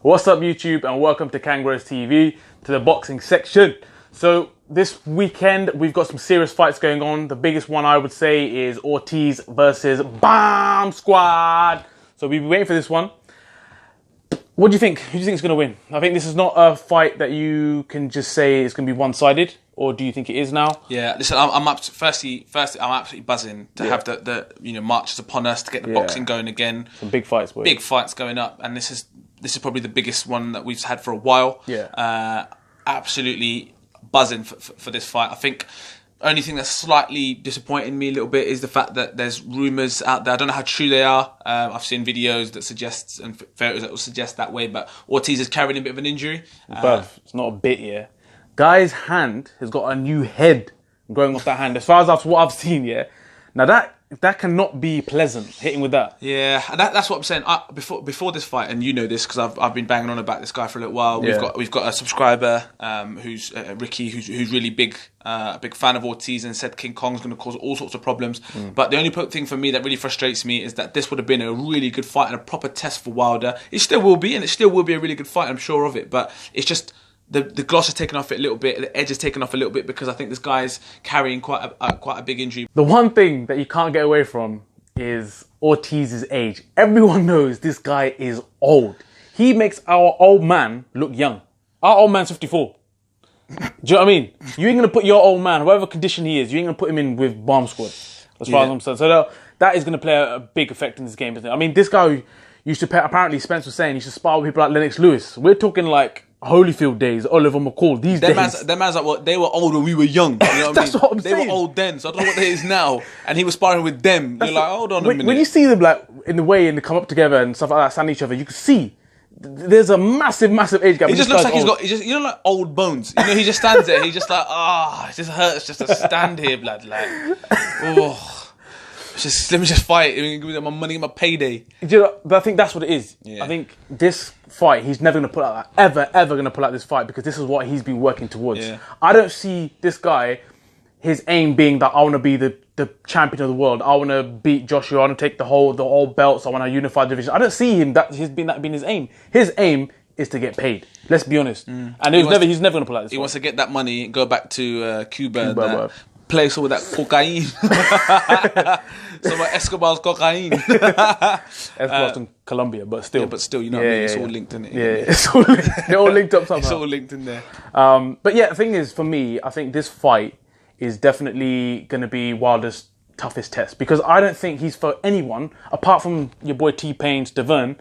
What's up YouTube, and welcome to KangBrosTV, to the boxing section. So this weekend we've got some serious fights going on. The biggest one I would say is Ortiz versus BAM Squad. So we've been waiting for this one. What do you think? Who do you think is going to win? I think this is not a fight that you can just say it's going to be one-sided, or do you think it is now? Yeah, listen, I'm up. Firstly, I'm absolutely buzzing to have the marches upon us to get the boxing going again. Some big fights, boy. Big fights going up, and this is probably the biggest one that we've had for a while. Yeah, absolutely buzzing for this fight. I think only thing that's slightly disappointing me a little bit is the fact that there's rumours out there. I don't know how true they are. I've seen videos that suggest and photos that will suggest that way, but Ortiz is carrying a bit of an injury. But it's not a bit, yeah. Guy's hand has got a new head growing off that hand. As far as what I've seen, yeah. Now that cannot be pleasant, hitting with that. Yeah, and that's what I'm saying. Before this fight, and you know this because I've been banging on about this guy for a little while. Yeah. We've got a subscriber who's Ricky, who's really big fan of Ortiz, and said King Kong's going to cause all sorts of problems. But the only thing for me that really frustrates me is that this would have been a really good fight and a proper test for Wilder. It still will be, and it still will be a really good fight. I'm sure of it, but it's just. The gloss has taken off it a little bit. The edge has taken off a little bit because I think this guy's carrying quite a big injury. The one thing that you can't get away from is Ortiz's age. Everyone knows this guy is old. He makes our old man look young. Our old man's 54. Do you know what I mean? You ain't going to put your old man, whatever condition he is, you ain't going to put him in with BAM Squad, as far as I'm concerned. So that is going to play a big effect in this game, isn't it? I mean, this guy used to, apparently Spence was saying, he should spar with people like Lennox Lewis. We're talking like Holyfield days, Oliver McCall, these days. Them man's like, what, they were old when we were young. You know what That's I mean? what I'm saying. They were old then, so I don't know what it is now. And he was sparring with them. You're like, hold on a minute. When you see them like in the way and they come up together and stuff like that, stand each other, you can see there's a massive age gap. He just looks like he's got, like old bones. You know, he just stands there. He's just like, it just hurts just to stand here, blood. Like, oh. Let me just fight. Give me my money, my payday. Do you know, but I think that's what it is. Yeah. I think this fight, he's never going to pull out that, ever going to pull out this fight because this is what he's been working towards. Yeah. I don't see this guy, his aim being that I want to be the champion of the world. I want to beat Joshua. I want to take the whole belts. I want to unify the division. I don't see him that being his aim. His aim is to get paid. Let's be honest. And he's never going to pull out this fight. He wants to get that money, go back to Cuba and play some of that cocaine. Some of Escobar's cocaine. Escobar's from Colombia, but still. Yeah, but still, you know what I mean? It's all linked in it. Yeah, it's all linked. They're all linked up somehow. It's all linked in there. But yeah, the thing is, for me, I think this fight is definitely going to be Wilder's toughest test because I don't think he's for anyone, apart from your boy T-Pain's Devon.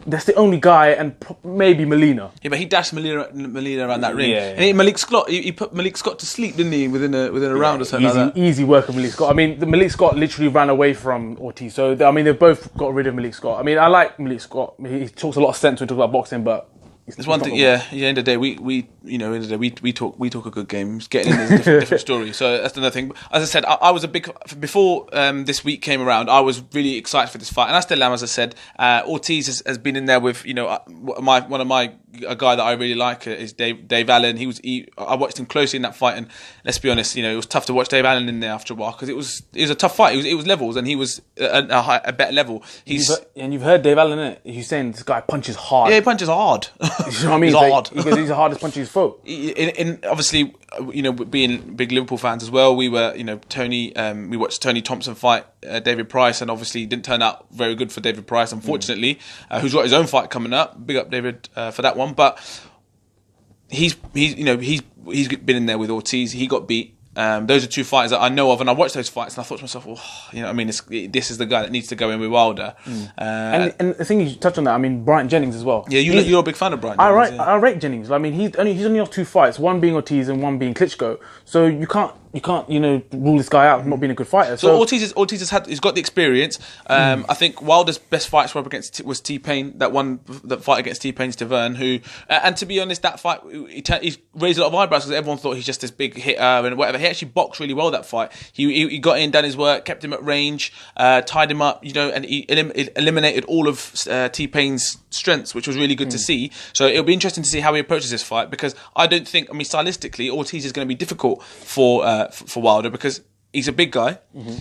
That's the only guy, and maybe Molina. Yeah, but he dashed Molina around that ring. Yeah. And Malik Scott, he put Malik Scott to sleep, didn't he? Within a round or something like that. Easy work of Malik Scott. I mean, Malik Scott literally ran away from Ortiz. So I mean, they've both got rid of Malik Scott. I mean, I like Malik Scott. He talks a lot of sense when he talks about boxing, but. There's one thing, yeah. End of the day, we talk a good game. Getting in is a different story. So that's another thing. As I said, I was a big before this week came around. I was really excited for this fight, and I still am. As I said, Ortiz has been in there with a guy that I really like is Dave Allen. I watched him closely in that fight, and let's be honest, it was tough to watch Dave Allen in there after a while because it was a tough fight. It was levels, and he was a better level. You've heard Dave Allen, innit? He's saying this guy punches hard. Yeah, he punches hard. You know what I mean? He's hard. He's the hardest punch he's fought. Obviously, being big Liverpool fans as well, we were, Tony. We watched Tony Thompson fight David Price, and obviously didn't turn out very good for David Price, unfortunately. Who's got his own fight coming up. Big up David for that one. But he's been in there with Ortiz. He got beat. Those are two fighters that I know of, and I watched those fights, and I thought to myself, this is the guy that needs to go in with Wilder. And the thing you touched on that, I mean, Bryant Jennings as well. Yeah, you're a big fan of Bryant Jennings. I rate Jennings. I mean, he's only lost two fights, one being Ortiz and one being Klitschko. So you can't rule this guy out for not being a good fighter. So Ortiz he's got the experience. I think Wilder's best fights was T-Pain. That fight against T-Pain's Devon, who, and to be honest, that fight he raised a lot of eyebrows because everyone thought he's just this big hitter and whatever. He actually boxed really well that fight. He got in, done his work, kept him at range, tied him up, and he eliminated all of T-Pain's strengths, which was really good to see. So it'll be interesting to see how he approaches this fight because I don't think, stylistically, Ortiz is going to be difficult for Wilder because he's a big guy,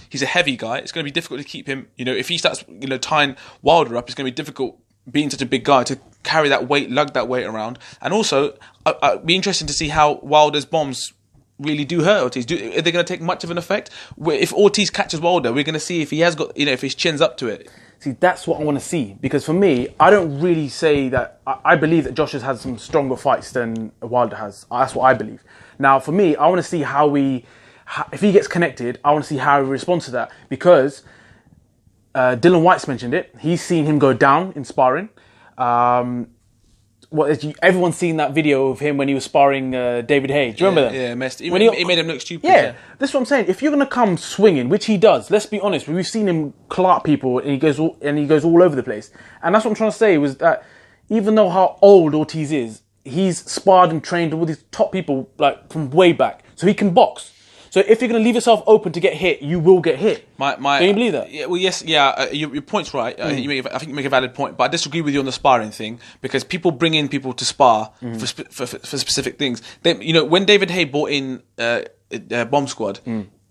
he's a heavy guy. It's going to be difficult to keep him. If he starts tying Wilder up, it's going to be difficult being such a big guy to carry that weight, lug that weight around. And also, it'd be interesting to see how Wilder's bombs really do hurt Ortiz. Are they going to take much of an effect? If Ortiz catches Wilder, we're going to see if he has got, if his chin's up to it. See, that's what I want to see. Because for me, I don't really say that... I believe that Josh has had some stronger fights than Wilder has. That's what I believe. Now, for me, I want to see how if he gets connected, I want to see how he responds to that. Because Dylan White's mentioned it. He's seen him go down in sparring. Everyone's seen that video of him when he was sparring David Haye. Do you remember that? Yeah, messed. He made him look stupid. Yeah, this is what I'm saying. If you're gonna come swinging, which he does, let's be honest, we've seen him clout people, and he goes all over the place. And that's what I'm trying to say was that even though how old Ortiz is, he's sparred and trained with these top people like from way back, so he can box. So if you're going to leave yourself open to get hit, you will get hit. Don't you believe that? Yeah, well, yes, yeah. Your point's right. I think you make a valid point, but I disagree with you on the sparring thing because people bring in people to spar for specific things. When David Haye brought in Bomb Squad.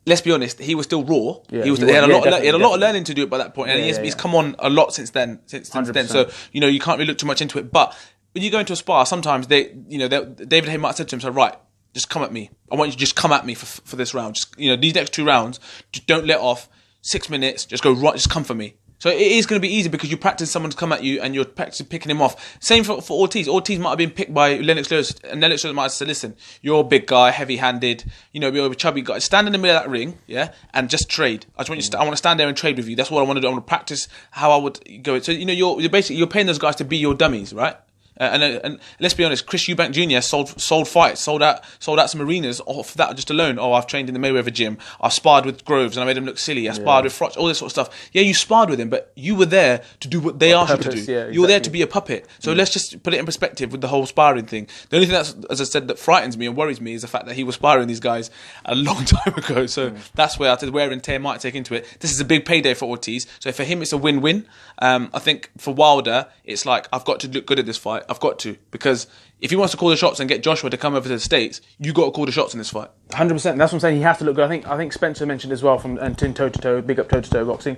Let's be honest, he was still raw. Yeah, he had a lot of learning to do it by that point, and he's come on a lot since then. So you can't really look too much into it. But when you go into a spar, sometimes David Haye might have said to himself, right, just come at me. I want you to just come at me for this round. Just these next 2 rounds, just don't let off. 6 minutes, just go right. Just come for me. So it is going to be easy because you practice someone to come at you and you're practicing picking him off. Same for Ortiz. Ortiz might have been picked by Lennox Lewis, and Lennox Lewis might have said, "Listen, you're a big guy, heavy-handed. You're a chubby guy. Stand in the middle of that ring, yeah, and just trade. I want to stand there and trade with you. That's what I want to do. I want to practice how I would go. So you're basically paying those guys to be your dummies, right?" And let's be honest, Chris Eubank Jr. sold fights, sold out some arenas off that just alone. Oh, I've trained in the Mayweather gym. I've sparred with Groves and I made him look silly. I sparred with Frotch, all this sort of stuff. Yeah, you sparred with him, but you were there to do what they asked you to do. Yeah, exactly. You were there to be a puppet. So let's just put it in perspective with the whole sparring thing. The only thing that's, as I said, that frightens me and worries me is the fact that he was sparring these guys a long time ago. So that's where I think wear and tear might take into it. This is a big payday for Ortiz. So for him, it's a win-win. I think for Wilder, it's like, I've got to look good at this fight. I've got to. Because if he wants to call the shots and get Joshua to come over to the States, you got to call the shots in this fight. 100%. That's what I'm saying. He has to look good. I think Spencer mentioned as well from toe-to-toe, big up toe-to-toe boxing,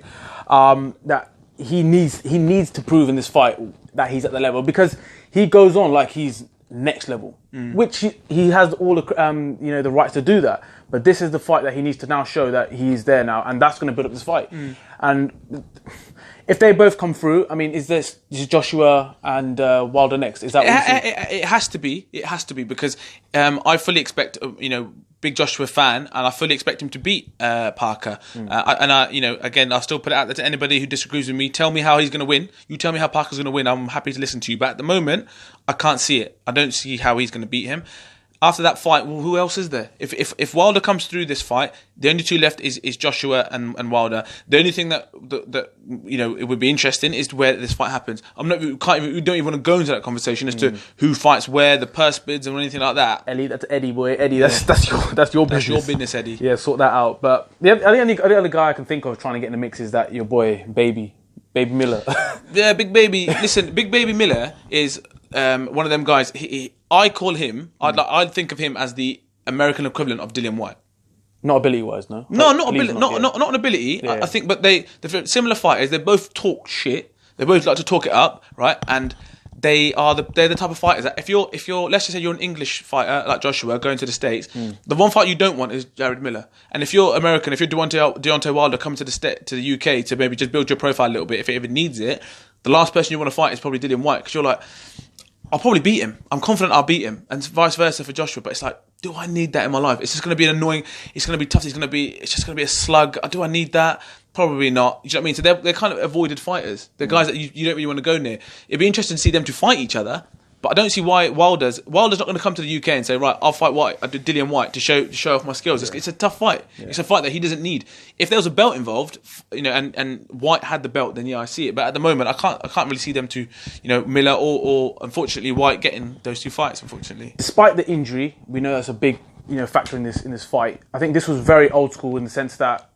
that he needs to prove in this fight that he's at the level, because he goes on like he's next level, which he has all the the rights to do that. But this is the fight that he needs to now show that he's there now, and that's going to build up this fight. And if they both come through, I mean, is Joshua and Wilder next? Is that what it has to be? It has to be, because I fully expect big Joshua fan, and I fully expect him to beat Parker. Again, I'll still put it out there to anybody who disagrees with me. Tell me how he's going to win. You tell me how Parker's going to win. I'm happy to listen to you. But at the moment, I can't see it. I don't see how he's going to beat him. After that fight, well, who else is there? If Wilder comes through this fight, the only two left is Joshua and Wilder. The only thing that it would be interesting is where this fight happens. We don't even want to go into that conversation as to who fights where, the purse bids, or anything like that. Eddie, that's Eddie, boy. Eddie, that's your business. That's your business, Eddie. Yeah, sort that out. But the other guy I can think of trying to get in the mix is that your boy Baby Miller. Yeah, Big Baby. Listen, Big Baby Miller is one of them guys. I call him. I'd think of him as the American equivalent of Dillian Whyte. Not ability-wise, no. No, not ability. Not an ability. Yeah. I think, but they're similar fighters. They both talk shit. They both like to talk it up, right? And they're the type of fighters that if you're let's just say you're an English fighter like Joshua going to the States, the one fight you don't want is Jared Miller. And if you're American, if you're Deontay Wilder coming to the UK to maybe just build your profile a little bit, if it ever needs it, the last person you want to fight is probably Dillian Whyte, because you're like, I'll probably beat him. I'm confident I'll beat him, and vice versa for Joshua. But it's like, do I need that in my life? It's just going to be annoying. It's going to be tough. It's just going to be a slug. Do I need that? Probably not. You know what I mean? So they're kind of avoided fighters. They're guys that you don't really want to go near. It'd be interesting to see them to fight each other. But I don't see why Wilder's not going to come to the UK and say, right, I'll fight Dillian Whyte to show off my skills. Yeah. It's a tough fight. Yeah. It's a fight that he doesn't need. If there was a belt involved, and Whyte had the belt, then yeah, I see it. But at the moment, I can't really see them to, Miller or unfortunately Whyte getting those two fights. Unfortunately, despite the injury, we know that's a big factor in this fight. I think this was very old school in the sense that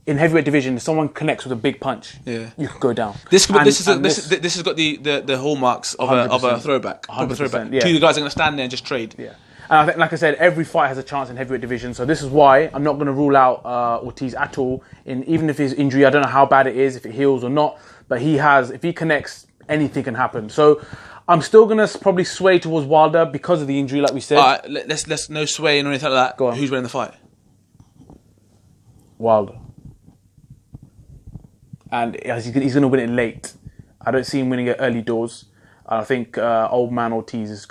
in heavyweight division, if someone connects with a big punch, you can go down. This has got the hallmarks of a throwback. 100%, yeah. Two guys are going to stand there and just trade. Yeah. And I think, like I said, every fight has a chance in heavyweight division. So this is why I'm not going to rule out Ortiz at all. Even if his injury, I don't know how bad it is, if it heals or not. But if he connects, anything can happen. So I'm still gonna probably sway towards Wilder because of the injury, like we said. All right, let's no swaying or anything like that. Go on. Who's winning the fight? Wilder. And he's gonna win it late. I don't see him winning it early doors. I think old man Ortiz is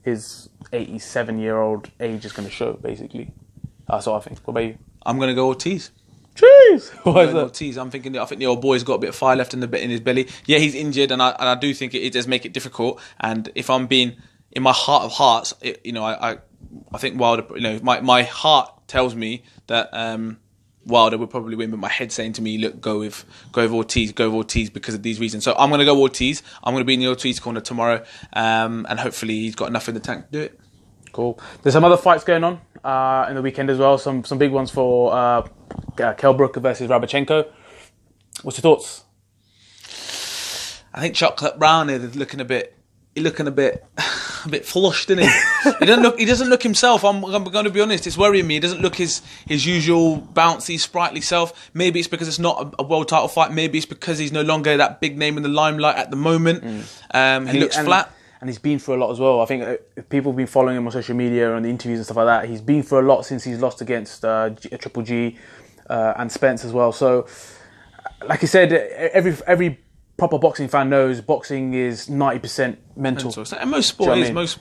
his 87-year-old age is gonna show, basically. That's what I think. What about you? I'm gonna go Ortiz. Jeez! Why is that? Ortiz. I think the old boy's got a bit of fire left in his belly. Yeah, he's injured, and I do think it does make it difficult. And if I'm being in my heart of hearts, I think Wilder. My heart tells me that Wilder would probably win, but my head's saying to me, look, go with Ortiz because of these reasons. So I'm going to go Ortiz. I'm going to be in the Ortiz corner tomorrow, and hopefully he's got enough in the tank to do it. Cool. There's some other fights going on in the weekend as well. Some big ones for Kell Brook versus Rabachenko. What's your thoughts? I think Chocolate Brown is looking a bit flushed, isn't he? He doesn't look himself. I'm going to be honest. It's worrying me. He doesn't look his usual bouncy, sprightly self. Maybe it's because it's not a world title fight. Maybe it's because he's no longer that big name in the limelight at the moment. He looks flat. And he's been through a lot as well. I think if people have been following him on social media and the interviews and stuff like that, he's been through a lot since he's lost against Triple G and Spence as well. So, like I said, every proper boxing fan knows boxing is 90% mental. And most sport is. Most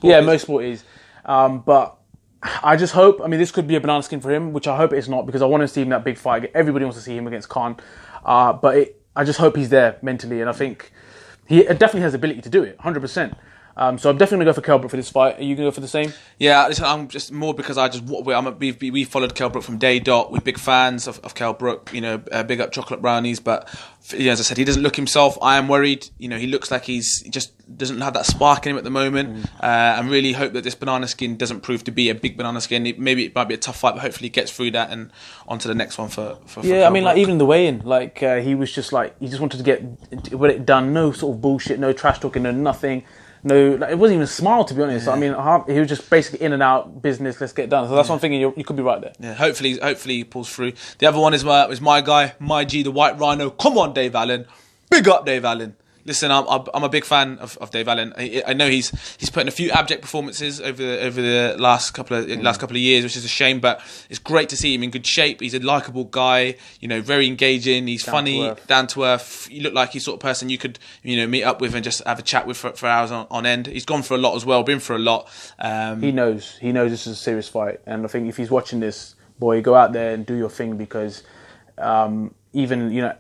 sport is. But I just hope, this could be a banana skin for him, which I hope it's not, because I want to see him in that big fight. Everybody wants to see him against Khan. But I just hope he's there mentally. And I think he definitely has the ability to do it, 100%. So I'm definitely going to go for Kell Brook for this fight. Are you going to go for the same? Yeah, listen, I'm just more because we followed Kell Brook from day dot. We're big fans of Kell Brook. Big up Chocolate Brownies. But as I said, he doesn't look himself. I am worried. He looks like he just doesn't have that spark in him at the moment. And really hope that this banana skin doesn't prove to be a big banana skin. Maybe it might be a tough fight, but hopefully he gets through that and onto the next one for yeah, like even the weigh-in, he was just he just wanted to get it done. No sort of bullshit, no trash talking, no nothing. No, it wasn't even a smile, to be honest. Yeah. He was just basically in and out business. Let's get it done. So that's one thing you could be right there. Yeah, hopefully he pulls through. The other one is my guy, my G, the White Rhino. Come on, Dave Allen. Big up, Dave Allen. Listen, I'm a big fan of Dave Allen. I know he's put in a few abject performances over the last couple of years, which is a shame. But it's great to see him in good shape. He's a likable guy, very engaging. He's funny, down to earth. You look like he's sort of person you could meet up with and just have a chat with for hours on end. He's gone for a lot as well, been for a lot. He knows this is a serious fight, and I think if he's watching this, boy, go out there and do your thing, because even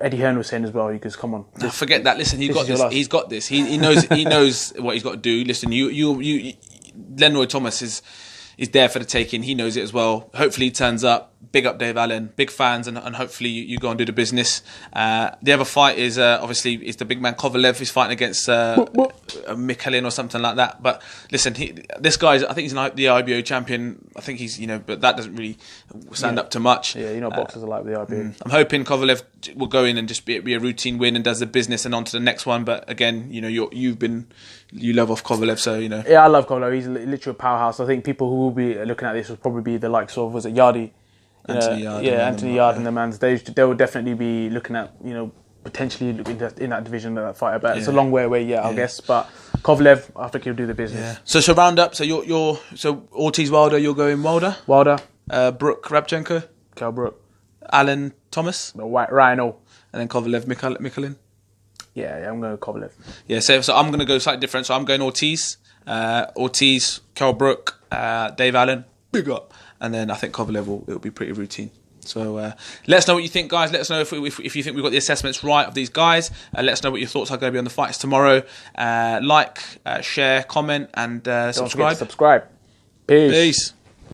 Eddie Hearn was saying as well, he goes, come on. Forget that. Listen, he's got this. He's got this. He knows what he's got to do. Listen, Lenroy Thomas is there for the taking. He knows it as well. Hopefully he turns up. Big up Dave Allen. Big fans, and hopefully you go and do the business. The other fight is obviously the big man Kovalev. He's fighting against Mikkelin or something like that. But listen, this guy's, I think he's the IBO champion. I think he's, but that doesn't really stand up to much. Yeah, boxers are like the IBO. I'm hoping Kovalev will go in and just be a routine win and does the business and on to the next one. But again, you love off Kovalev, so Yeah, I love Kovalev. He's literally a powerhouse. I think people who will be looking at this will probably be the likes of, was it Yardy? Anthony Yard and the Mans. They will definitely be looking at, potentially in that division, that fighter. But it's a long way away, I guess. But Kovalev, I think he'll do the business. Yeah. So round up. So you're Ortiz Wilder. You're going Wilder. Brook Rabchenko. Kell Brook. Allen Thomas. The White Rhino. And then Kovalev Mikkelin. Yeah, I'm going Kovalev. Yeah, so I'm going to go slightly different. So I'm going Ortiz, Kell Brook, Dave Allen. Big up. And then I think Kovalev will be pretty routine. So let us know what you think, guys. Let us know if you think we've got the assessments right of these guys. Let us know what your thoughts are going to be on the fights tomorrow. Share, comment, and subscribe. Don't forget to subscribe. Peace.